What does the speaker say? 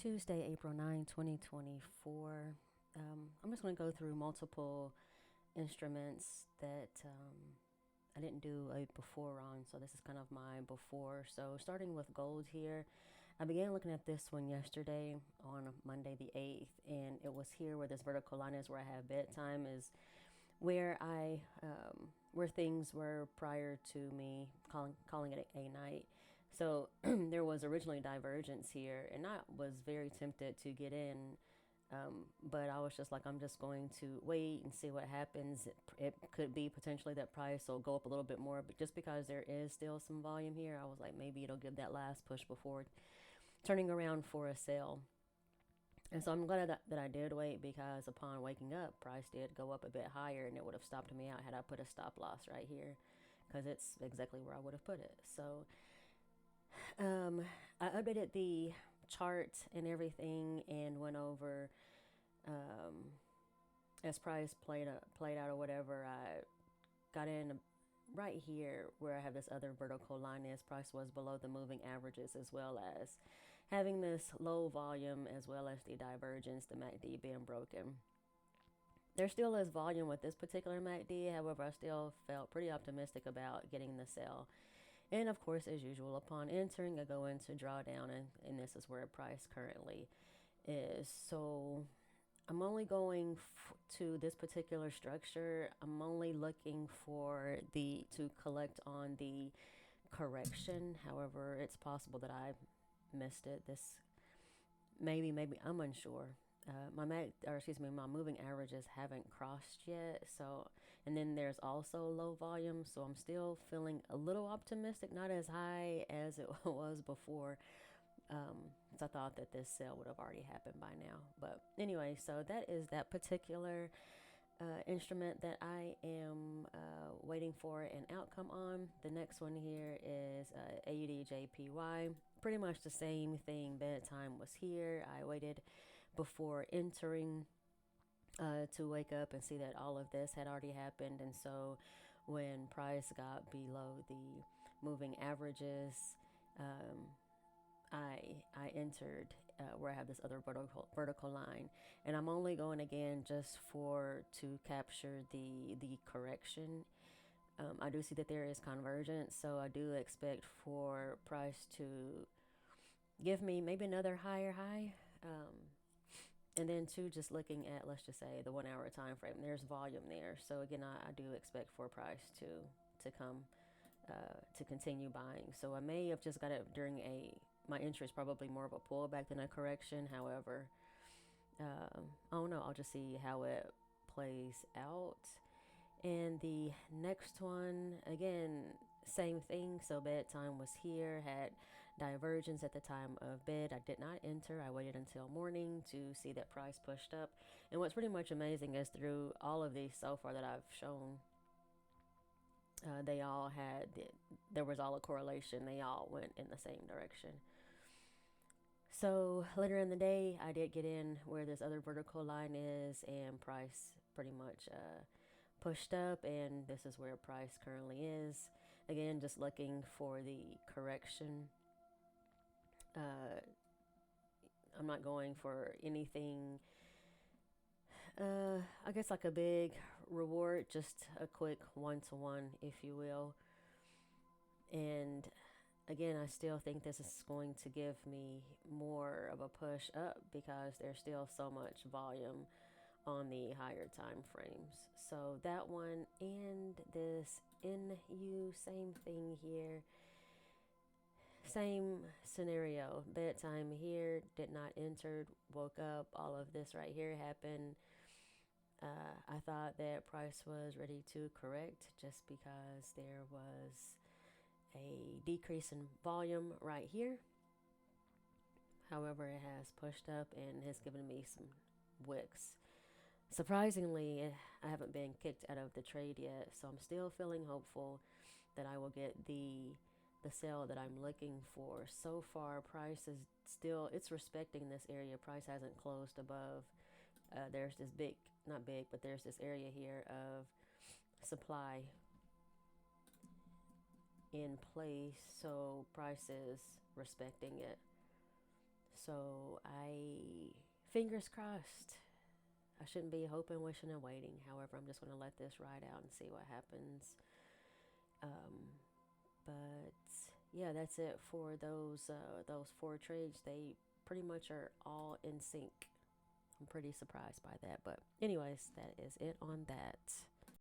Tuesday, April 9, 2024. I'm just going to go through multiple instruments that I didn't do a before on, so this is kind of my before. So starting with gold here, I began looking at this one yesterday on Monday the 8th, and it was here where this vertical line is, where I have bedtime, is where where things were prior to me calling it a night. So there was originally divergence here, and I was very tempted to get in, but I was just like, I'm just going to wait and see what happens. It could be potentially that price will go up a little bit more, but just because there is still some volume here, I was like, maybe it'll give that last push before turning around for a sell. And so I'm glad that I did wait, because upon waking up, price did go up a bit higher, and it would have stopped me out had I put a stop loss right here, because it's exactly where I would have put it. So I updated the chart and everything and went over as price played out or whatever. I got in right here where I have this other vertical line is. Price was below the moving averages, as well as having this low volume, as well as the divergence, the MACD being broken. There still is volume with this particular MACD. However, I still felt pretty optimistic about getting the sell. And of course, as usual, upon entering, I go into drawdown, and this is where price currently is. So I'm only going to this particular structure. I'm only looking for to collect on the correction. However, it's possible that I missed it. This maybe I'm unsure. My moving averages haven't crossed yet. So, and then there's also low volume. So I'm still feeling a little optimistic, not as high as it was before. So I thought that this sale would have already happened by now. But anyway, so that is that particular instrument that I am waiting for an outcome on. The next one here is Audjpy. Pretty much the same thing. Bedtime was here. I waited before entering to wake up and see that all of this had already happened. And so when price got below the moving averages, I entered where I have this other vertical line, and I'm only going again just to capture the correction. I do see that there is convergence, so I do expect for price to give me maybe another higher high. And then two, just looking at, let's just say, the 1 hour time frame, there's volume there. So again, I do expect for price to come to continue buying. So I may have just got it during my entry is probably more of a pullback than a correction. However, I don't know. I'll just see how it plays out. And the next one, again, same thing. So bedtime was here, had divergence at the time of bed. I did not enter. I waited until morning to see that price pushed up. And what's pretty much amazing is through all of these so far that I've shown, they all there was all a correlation. They all went in the same direction. So later in the day, I did get in where this other vertical line is, and price pretty much pushed up, and this is where price currently is. Again, just looking for the correction. I'm not going for anything, I guess, like a big reward, just a quick 1-to-1, if you will. And again, I still think this is going to give me more of a push up, because there's still so much volume on the higher time frames. So that one and this NU, same thing here. Same scenario. Bedtime here, did not enter, woke up, all of this right here happened. I thought that price was ready to correct, just because there was a decrease in volume right here. However, it has pushed up and has given me some wicks. Surprisingly, I haven't been kicked out of the trade yet, so I'm still feeling hopeful that I will get the sell that I'm looking for. So far, price is still, it's respecting this area. Price hasn't closed above. There's this not big, but there's this area here of supply in place, so price is respecting it. So fingers crossed. I shouldn't be hoping, wishing, and waiting. However, I'm just going to let this ride out and see what happens. But yeah, that's it for those 4 trades. They pretty much are all in sync. I'm pretty surprised by that. But anyways, that is it on that.